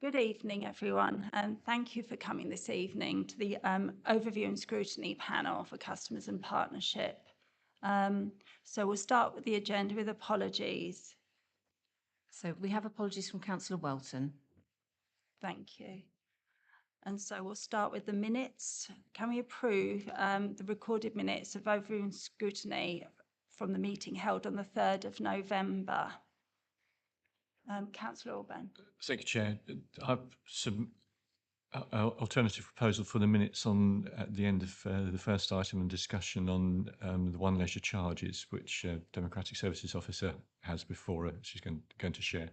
Good evening, everyone, and thank you for coming this evening to the Overview and Scrutiny panel for Customers and Partnership. So we'll start with the agenda with apologies. So we have apologies from Councillor Welton. Thank you. And so we'll start with the minutes. Can we approve the recorded minutes of Overview and Scrutiny from the meeting held on the 3rd of November? Councillor Orban. Thank you, Chair. I've some alternative proposal for the minutes on at the end of the first item and discussion on the one leisure charges, which Democratic Services Officer has before her. She's going to share.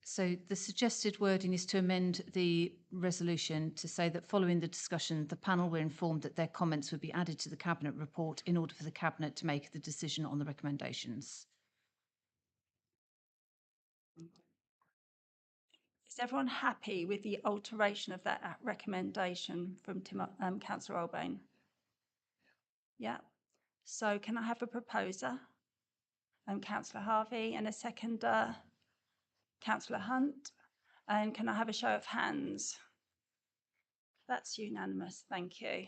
So the suggested wording is to amend the resolution to say that following the discussion, the panel were informed that their comments would be added to the Cabinet report in order for the Cabinet to make the decision on the recommendations. Is everyone happy with the alteration of that recommendation from Councillor Olbain? Yeah. So can I have a proposer? Councillor Harvey, and a seconder, Councillor Hunt. And can I have a show of hands? That's unanimous, thank you.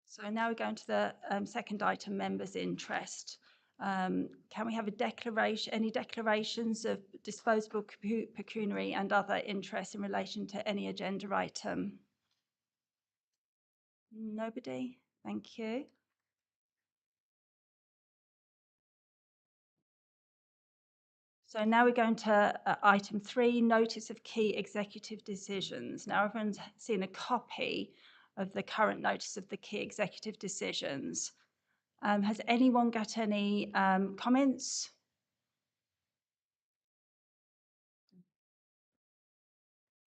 So now we're going to the second item, members' interest. Can we have a declaration, any declarations of disposable pecuniary and other interests in relation to any agenda item? Nobody? Thank you. So now we're going to item 3, notice of key executive decisions. Now everyone's seen a copy of the current notice of the key executive decisions. Has anyone got any comments?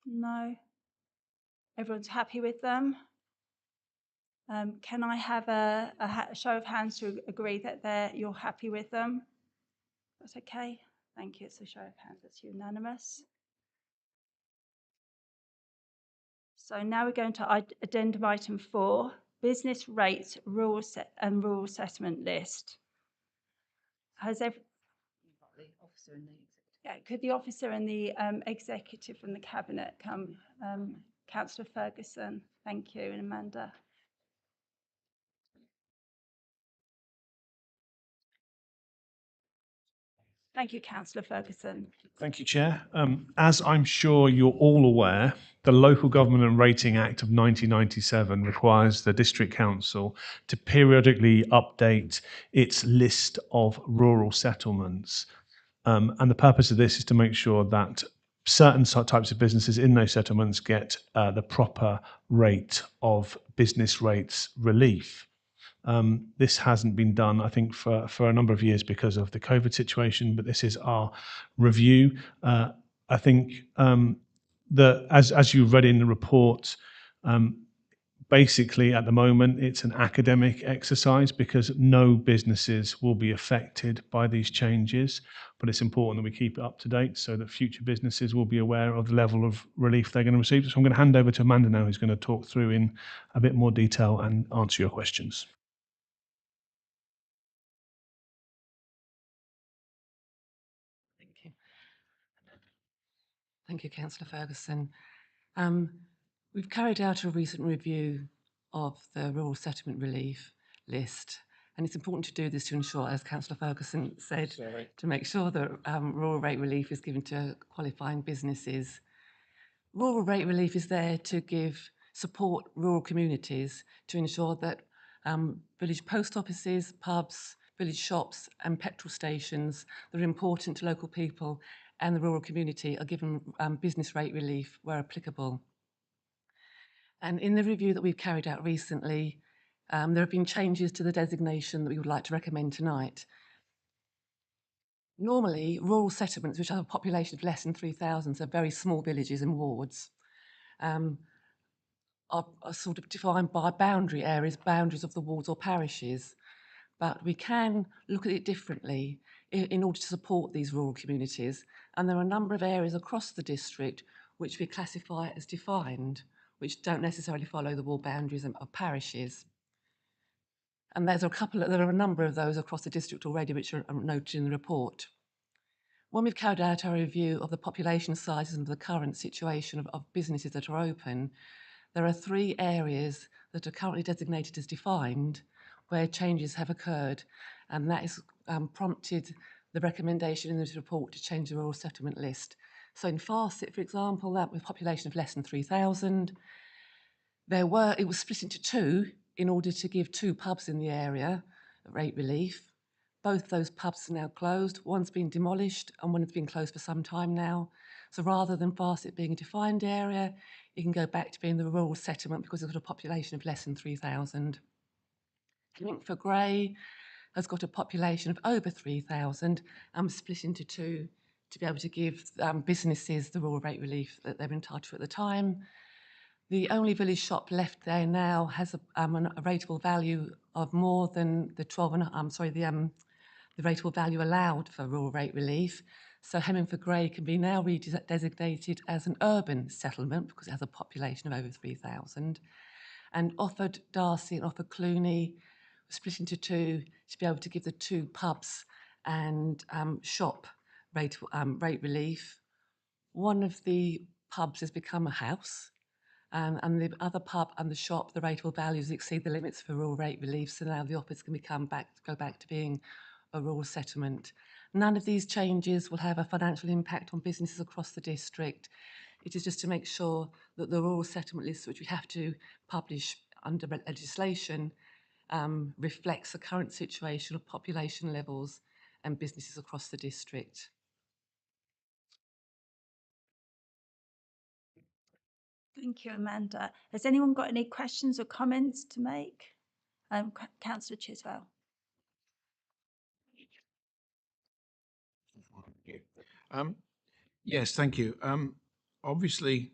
No? Everyone's happy with them? Can I have a show of hands to agree that you're happy with them? That's okay. Thank you. It's a show of hands. That's unanimous. So now we're going to addendum item 4, business rates, rules and rule settlement list. Has every... could the officer and the executive from the cabinet come? Councillor Ferguson, thank you, and Amanda. Thank you, Councillor Ferguson. Thank you, Chair. As I'm sure you're all aware, the Local Government and Rating Act of 1997 requires the District Council to periodically update its list of rural settlements. And the purpose of this is to make sure that certain types of businesses in those settlements get the proper rate of business rates relief. This hasn't been done, I think, for a number of years because of the COVID situation, but this is our review. I think that as you read in the report, basically at the moment it's an academic exercise because no businesses will be affected by these changes, but it's important that we keep it up to date so that future businesses will be aware of the level of relief they're going to receive. So I'm going to hand over to Amanda now, who's going to talk through in a bit more detail and answer your questions. Thank you, Councillor Ferguson. We've carried out a recent review of the rural settlement relief list, and it's important to do this to ensure, as Councillor Ferguson said, to make sure that rural rate relief is given to qualifying businesses. Rural rate relief is there to support rural communities to ensure that village post offices, pubs, village shops and petrol stations that are important to local people and the rural community are given business rate relief where applicable. And in the review that we've carried out recently, there have been changes to the designation that we would like to recommend tonight. Normally, rural settlements, which have a population of less than 3,000, so very small villages and wards, are sort of defined by boundary areas, boundaries of the wards or parishes. But we can look at it differently in order to support these rural communities. And there are a number of areas across the district which we classify as defined, which don't necessarily follow the ward boundaries of parishes. And there are a number of those across the district already which are noted in the report. When we've carried out our review of the population sizes and the current situation of businesses that are open, there are 3 areas that are currently designated as defined where changes have occurred, and that has prompted the recommendation in this report to change the rural settlement list. So in Farset, for example, that with a population of less than 3,000, it was split into 2 in order to give 2 pubs in the area rate relief. Both those pubs are now closed. One's been demolished and one has been closed for some time now. So rather than Farset being a defined area, it can go back to being the rural settlement because it's got a population of less than 3,000. Linkford Grey has got a population of over 3,000 and split into 2 to be able to give businesses the rural rate relief that they're entitled to at the time. The only village shop left there now has a rateable value of more than the the rateable value allowed for rural rate relief. So Hemmingford Grey can be now redesignated as an urban settlement because it has a population of over 3,000. And Offord Darcy and Offord Cluny were split into 2 to be able to give the 2 pubs and shop rate relief. One of the pubs has become a house, and the other pub and the shop, the rateable values exceed the limits for rural rate relief, so now the Offords can go back to being a rural settlement. None of these changes will have a financial impact on businesses across the district. It is just to make sure that the rural settlement list, which we have to publish under legislation, reflects the current situation of population levels and businesses across the district. Thank you, Amanda. Has anyone got any questions or comments to make? Councillor Chiswell. Yes, thank you. Obviously,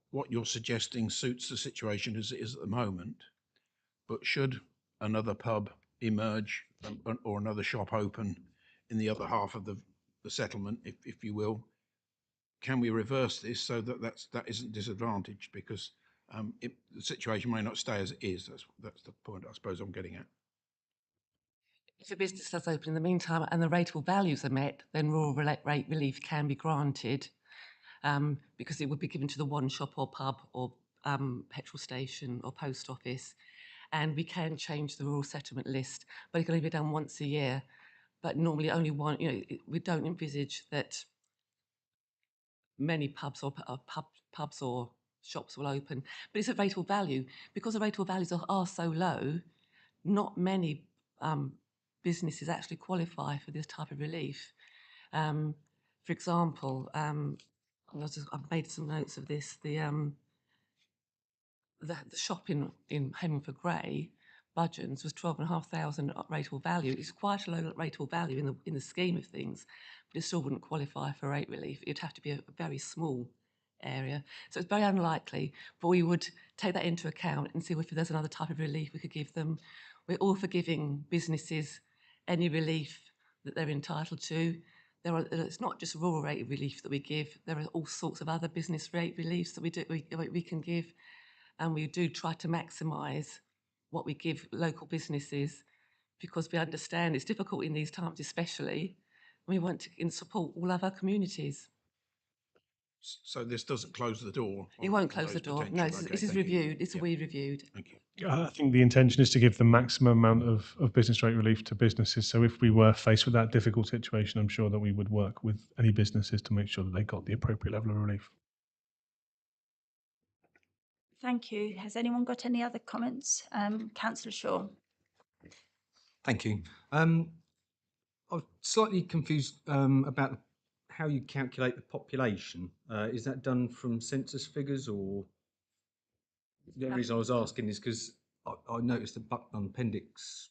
what you're suggesting suits the situation as it is at the moment, but should another pub emerge or another shop open in the other half of the settlement, if you will, can we reverse this so that that isn't disadvantaged? Because the situation may not stay as it is. That's the point I suppose I'm getting at. If a business does open in the meantime and the rateable values are met, then rural rate relief can be granted because it would be given to the one shop or pub or petrol station or post office. And we can change the rural settlement list, but it can only be done once a year. But normally only one, we don't envisage that many pubs or shops will open. But it's a rateable value. Because the rateable values are so low, not many businesses actually qualify for this type of relief. For example, I've made some notes of this. The shop in Hemmingford Grey, Budgeons, was 12,500 rateable value. It's quite a low rateable value in the scheme of things, but it still wouldn't qualify for rate relief. It'd have to be a very small area. So it's very unlikely, but we would take that into account and see if there's another type of relief we could give them. We're all for giving businesses any relief that they're entitled to. It's not just rural rate relief that we give. There are all sorts of other business rate reliefs that we can give, and we do try to maximise what we give local businesses because we understand it's difficult in these times, especially. We want to support all other communities. So this doesn't close the door. It won't close the door. No, this is reviewed. It's we reviewed. Thank you. I think the intention is to give the maximum amount of business rate relief to businesses. So if we were faced with that difficult situation, I'm sure that we would work with any businesses to make sure that they got the appropriate level of relief. Thank you. Has anyone got any other comments? Councillor Shaw. Thank you. I'm slightly confused about how you calculate the population. Is that done from census figures, or the reason I was asking is because I noticed that Buckton Appendix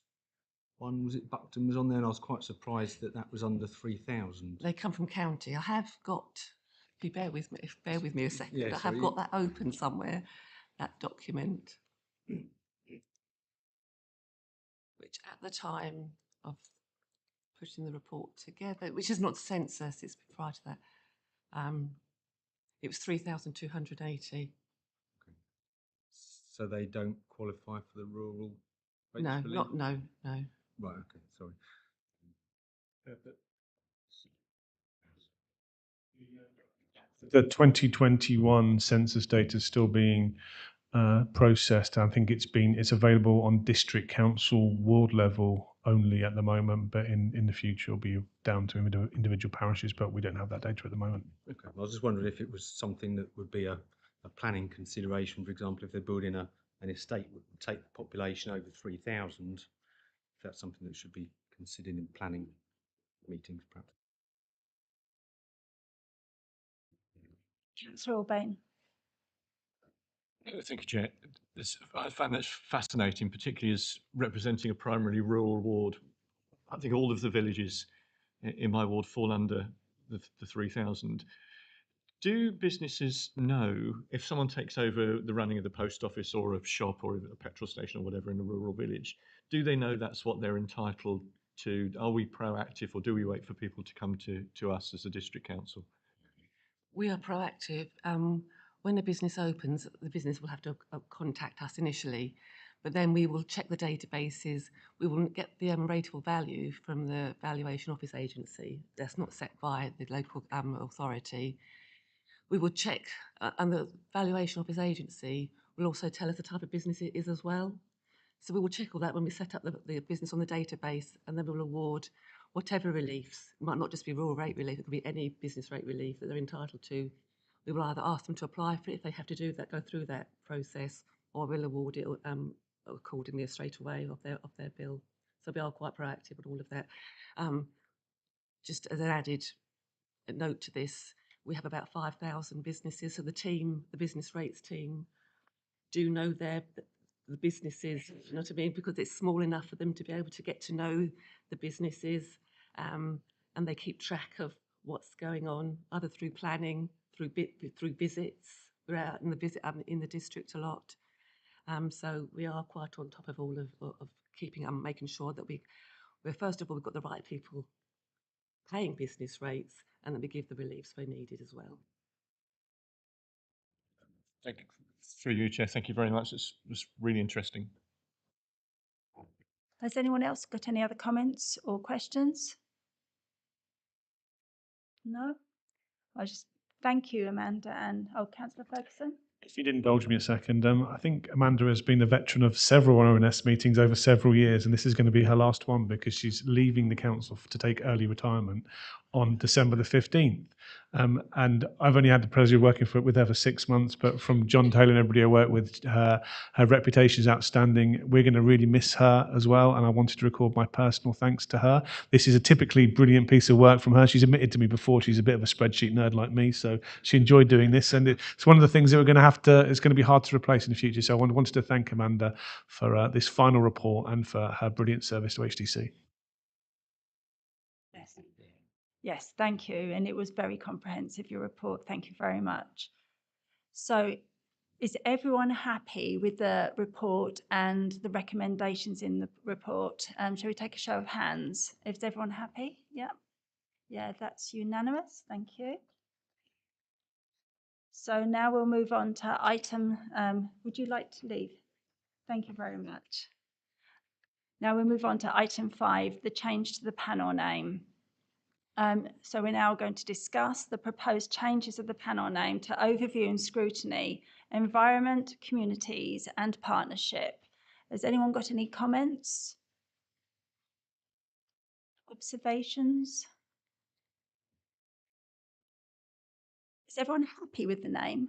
1, was it Buckton was on there, and I was quite surprised that that was under 3,000. They come from county. I have got, if you bear with me a second, Yeah, I have got that open somewhere, that document, which at the time of putting the report together, which is not census, it's prior to that, it was 3,280. So they don't qualify for the rural rates No, relief? no. Right, okay, sorry. The 2021 census data is still being processed. I think it's available on district council ward level only at the moment, but in the future it'll be down to individual parishes, but we don't have that data at the moment. Okay, I was just wondering if it was something that would be a planning consideration. For example, if they're building an estate that would take the population over 3,000, if that's something that should be considered in planning meetings, perhaps. Councillor Albane. Thank you, Chair. I find that fascinating, particularly as representing a primarily rural ward. I think all of the villages in my ward fall under the 3,000. Do businesses know if someone takes over the running of the post office or a shop or a petrol station or whatever in a rural village? Do they know that's what they're entitled to? Are we proactive, or do we wait for people to come to us as a district council? We are proactive. When a business opens, the business will have to contact us initially, but then we will check the databases. We will get the rateable value from the valuation office agency. That's not set by the local authority. We will check, and the valuation office agency will also tell us the type of business it is as well. So we will check all that when we set up the business on the database, and then we will award whatever reliefs. It might not just be rural rate relief, it could be any business rate relief that they're entitled to. We will either ask them to apply for it if they have to do that, go through that process, or we'll award it accordingly straight away of their bill. So we are quite proactive on all of that. Just as an added note to this, we have about 5,000 businesses, so the business rates team, do know the businesses, you know what I mean, because it's small enough for them to be able to get to know the businesses, and they keep track of what's going on, either through planning, through visits. We're out in the district a lot, so we are quite on top of all of keeping making sure that we're first of all, we've got the right people paying business rates, and that we give the reliefs where needed as well. Thank you. Through you, Chair. Thank you very much. It's really interesting. Has anyone else got any other comments or questions? No? I just thank you, Amanda, and Councillor Ferguson. If you'd indulge me a second, I think Amanda has been a veteran of several ONS meetings over several years, and this is going to be her last one because she's leaving the council to take early retirement on December the 15th. And I've only had the pleasure of working with her for 6 months, but from John Taylor and everybody I work with, her reputation is outstanding. We're going to really miss her as well, and I wanted to record my personal thanks to her. This is a typically brilliant piece of work from her. She's admitted to me before she's a bit of a spreadsheet nerd like me, so she enjoyed doing this, and it's one of the things that we're going to it's going to be hard to replace in the future. So I wanted to thank Amanda for this final report and for her brilliant service to HDC. Yes, thank you. And it was very comprehensive, your report. Thank you very much. So is everyone happy with the report and the recommendations in the report? Shall we take a show of hands? Is everyone happy? Yeah. Yeah, that's unanimous. Thank you. So now we'll move on to item, would you like to leave? Thank you very much. Now we'll move on to item 5, the change to the panel name. So we're now going to discuss the proposed changes of the panel name to Overview and Scrutiny, Environment, Communities and Partnership. Has anyone got any comments? Observations? Is everyone happy with the name?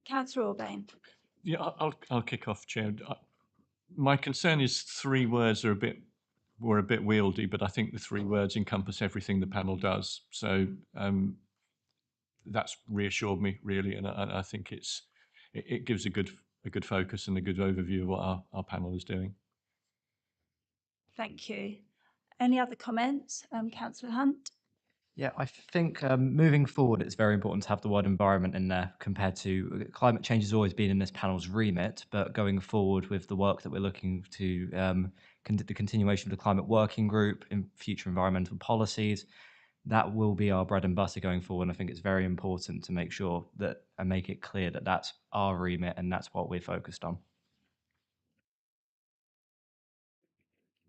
Councillor Albane. Yeah, I'll kick off, Chair. My concern is 3 words were a bit wieldy, but I think the 3 words encompass everything the panel does. So that's reassured me really, and I think it gives a good focus and a good overview of what our panel is doing. Thank you. Any other comments, Councillor Hunt? Yeah, I think moving forward, it's very important to have the word environment in there compared to climate change has always been in this panel's remit, but going forward with the work that we're looking to, the continuation of the climate working group in future environmental policies, that will be our bread and butter going forward. And I think it's very important to make sure that and make it clear that that's our remit and that's what we're focused on.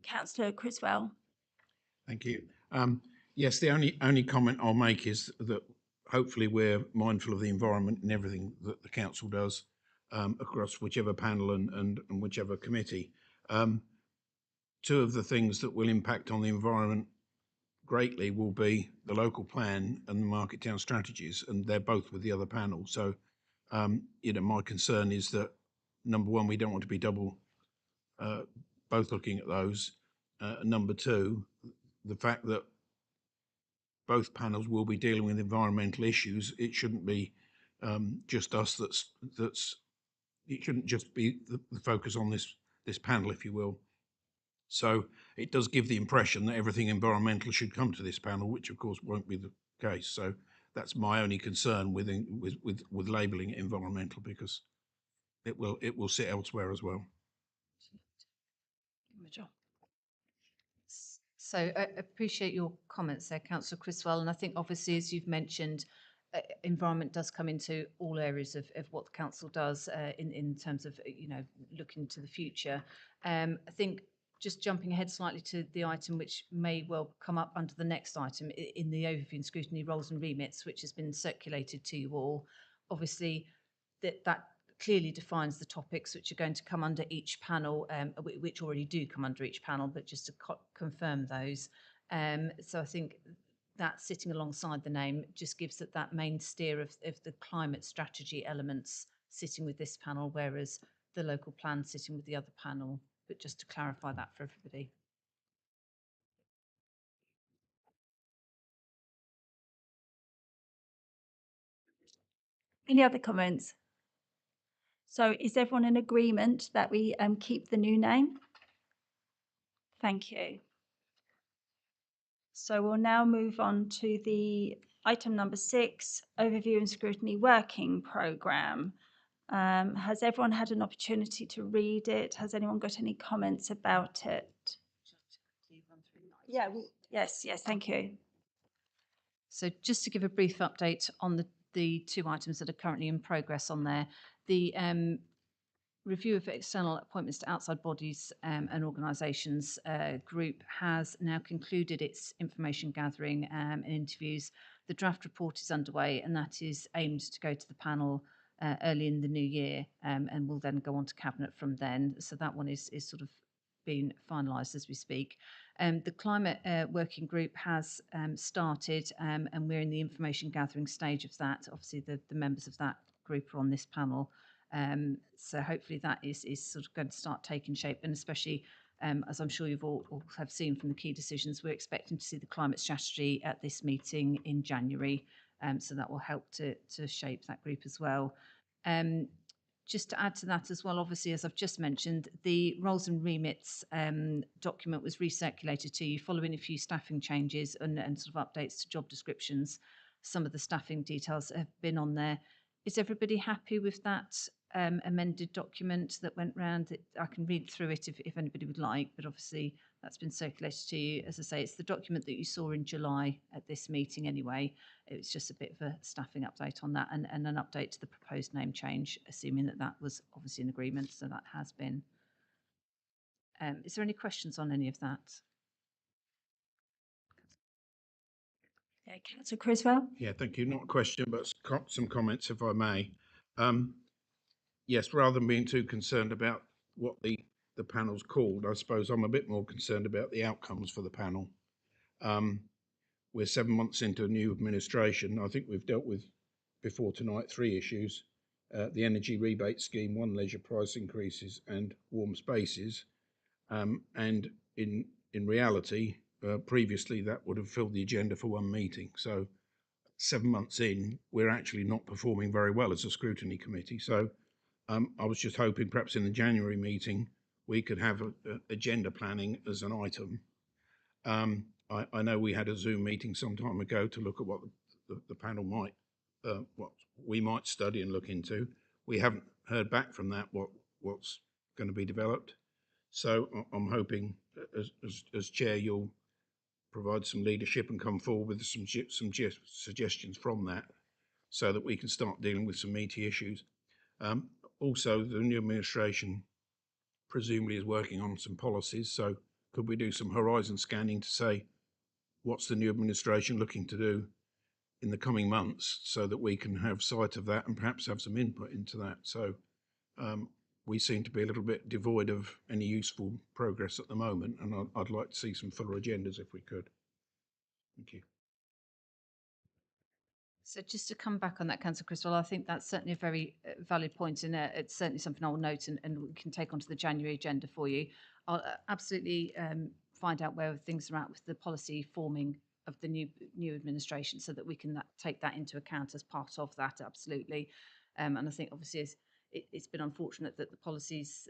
Councillor Criswell. Thank you. Yes, the only comment I'll make is that hopefully we're mindful of the environment and everything that the council does across whichever panel and whichever committee. Two of the things that will impact on the environment greatly will be the local plan and the market town strategies, and they're both with the other panel. So, my concern is that number one, we don't want to be both looking at those. Number two, the fact that both panels will be dealing with environmental issues. It shouldn't be just us. It shouldn't just be the focus on this panel, if you will. So it does give the impression that everything environmental should come to this panel, which of course won't be the case. So that's my only concern with labelling it environmental, because it will sit elsewhere as well. So I appreciate your comments there, Councillor Criswell, and I think obviously, as you've mentioned, environment does come into all areas of what the council does in terms of looking to the future. I think just jumping ahead slightly to the item which may well come up under the next item in the overview and scrutiny roles and remits, which has been circulated to you all. Obviously, that clearly defines the topics which are going to come under each panel, which already do come under each panel, but just to confirm those. So I think that sitting alongside the name just gives it that main steer of the climate strategy elements sitting with this panel, whereas the local plan sitting with the other panel. But just to clarify that for everybody. Any other comments? So is everyone in agreement that we keep the new name? Thank you. So we'll now move on to the item number 6, overview and scrutiny working programme. Has everyone had an opportunity to read it? Has anyone got any comments about it? Yeah. Yes, thank you. So just to give a brief update on the two items that are currently in progress on there, the review of external appointments to outside bodies and organisations group has now concluded its information gathering and interviews. The draft report is underway, and that is aimed to go to the panel early in the new year, and will then go on to cabinet from then. So that one is sort of being finalised as we speak. The climate working group has started, and we're in the information gathering stage of that. Obviously, the members of that group are on this panel. So hopefully that is sort of going to start taking shape, and especially as I'm sure you've all have seen from the key decisions, we're expecting to see the climate strategy at this meeting in January. So that will help to shape that group as well. Just to add to that as well, obviously, as I've just mentioned, the roles and remits document was recirculated to you following a few staffing changes and sort of updates to job descriptions. Some of the staffing details have been on there. Is everybody happy with that amended document that went round? I can read through it if anybody would like, but obviously that's been circulated to you. As I say, it's the document that you saw in July at this meeting anyway. It was just a bit of a staffing update on that and an update to the proposed name change, assuming that was obviously an agreement, so that has been. Is there any questions on any of that? Yeah, Councillor Criswell? Yeah, thank you. Not a question, but some comments, if I may. Yes, rather than being too concerned about what the panel's called, I suppose I'm a bit more concerned about the outcomes for the panel. We're 7 months into a new administration. I think we've dealt with, before tonight, 3 issues. The energy rebate scheme, 1 leisure price increases and warm spaces. And in reality, previously that would have filled the agenda for 1 meeting. So 7 months in, we're actually not performing very well as a scrutiny committee. So I was just hoping perhaps in the January meeting we could have agenda planning as an item. I know we had a Zoom meeting some time ago to look at what the panel might, what we might study and look into. We haven't heard back from that what's going to be developed. So I'm hoping, as chair, you'll provide some leadership and come forward with some suggestions from that, so that we can start dealing with some meaty issues. Also, the new administration presumably is working on some policies. So could we do some horizon scanning to say what's the new administration looking to do in the coming months, so that we can have sight of that and perhaps have some input into that. So we seem to be a little bit devoid of any useful progress at the moment, and I'd like to see some fuller agendas if we could. Thank you. So just to come back on that, Councillor Criswell, I think that's certainly a very valid point, and it's certainly something I'll note and we can take onto the January agenda for you. I'll absolutely find out where things are at with the policy forming of the new administration, so that we can take that into account as part of that, absolutely. And I think obviously it's been unfortunate that the policies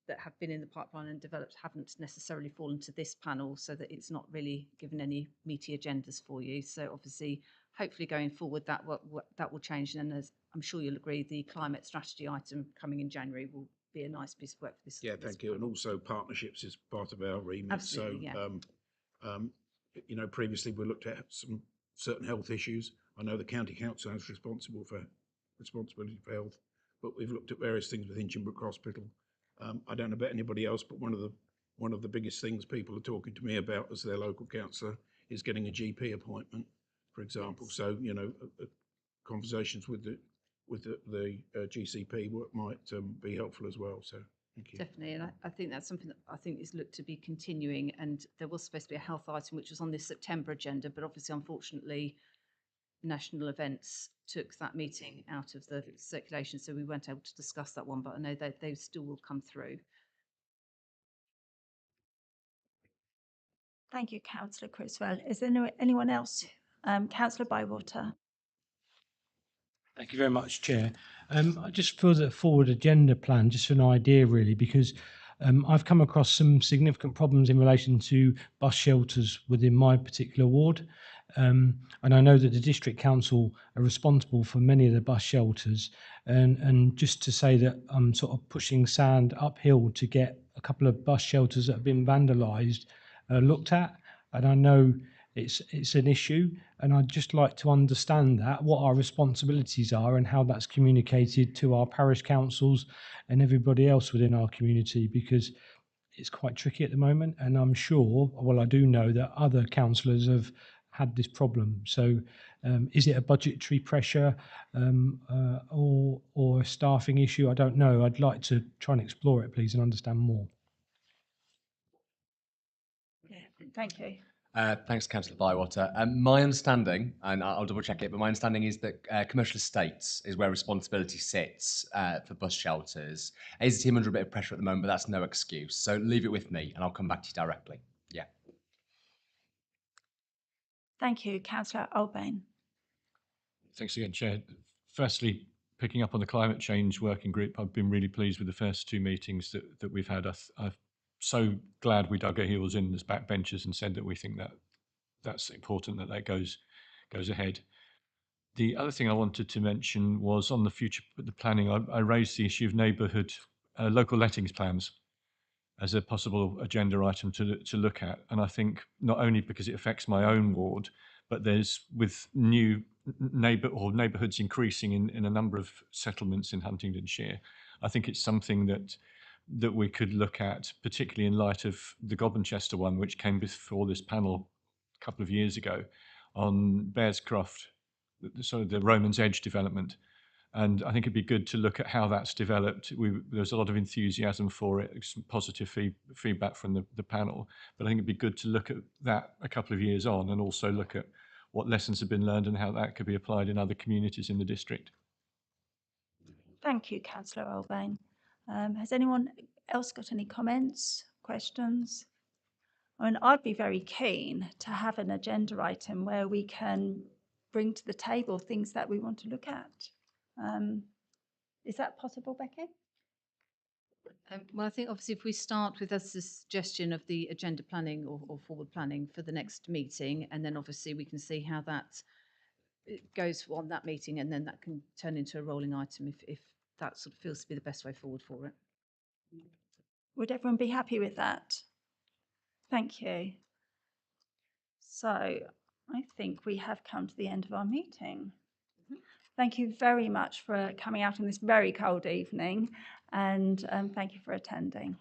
that have been in the pipeline and developed haven't necessarily fallen to this panel, so that it's not really given any meaty agendas for you. So obviously, hopefully going forward, that will change. And as I'm sure you'll agree, the climate strategy item coming in January will be a nice piece of work for this. Yeah, thank you. And also partnerships is part of our remit. Absolutely, so, yeah. you know, previously we looked at some certain health issues. I know the county council has responsibility for health, but we've looked at various things with Hinchinbrook Hospital. I don't know about anybody else, but one of the biggest things people are talking to me about as their local councillor is getting a GP appointment, for example. Yes. So, you know, conversations with the GCP might be helpful as well. So thank you. Definitely, and I think that's something that I think is looked to be continuing. And there was supposed to be a health item which was on this September agenda, but obviously, unfortunately, national events took that meeting out of the circulation, so we weren't able to discuss that one. But I know that they still will come through. Thank you, Councillor Criswell. Is there anyone else? Councillor Bywater. Thank you very much, Chair. I just feel that a forward agenda plan, just an idea really, because I've come across some significant problems in relation to bus shelters within my particular ward. And I know that the district council are responsible for many of the bus shelters. And just to say that I'm sort of pushing sand uphill to get a couple of bus shelters that have been vandalised looked at. And I know it's an issue, and I'd just like to understand that, what our responsibilities are and how that's communicated to our parish councils and everybody else within our community, because it's quite tricky at the moment. And I'm sure, well, I do know that other councillors have had this problem. So is it a budgetary pressure or a staffing issue? I don't know. I'd like to try and explore it, please, and understand more. Yeah, thank you. Thanks, Councillor Bywater. My understanding, and I'll double check it, but my understanding is that commercial estates is where responsibility sits for bus shelters. Is the team under a bit of pressure at the moment, but that's no excuse. So leave it with me and I'll come back to you directly. Yeah. Thank you, Councillor Albane. Thanks again, Chair. Firstly, picking up on the climate change working group, I've been really pleased with the first two meetings that we've had. I'm so glad we dug our heels in as backbenchers and said that we think that that's important, that goes ahead. The other thing I wanted to mention was on the planning. I raised the issue of neighbourhood local lettings plans as a possible agenda item to look at, and I think not only because it affects my own ward, but there's with new neighbourhoods increasing in a number of settlements in Huntingdonshire. I think it's something that we could look at, particularly in light of the Godmanchester one, which came before this panel a couple of years ago on Bearscroft, sort of the Romans Edge development. And I think it'd be good to look at how that's developed. There's a lot of enthusiasm for it, some positive feedback from the panel. But I think it'd be good to look at that a couple of years on, and also look at what lessons have been learned and how that could be applied in other communities in the district. Thank you, Councillor Albane. Has anyone else got any comments, questions? I mean, I'd be very keen to have an agenda item where we can bring to the table things that we want to look at. Is that possible, Becky? Well, I think obviously if we start with a suggestion of the agenda planning or forward planning for the next meeting, and then obviously we can see how that goes on that meeting, and then that can turn into a rolling item if that sort of feels to be the best way forward for it. Would everyone be happy with that? Thank you. So I think we have come to the end of our meeting. Thank you very much for coming out on this very cold evening, and thank you for attending.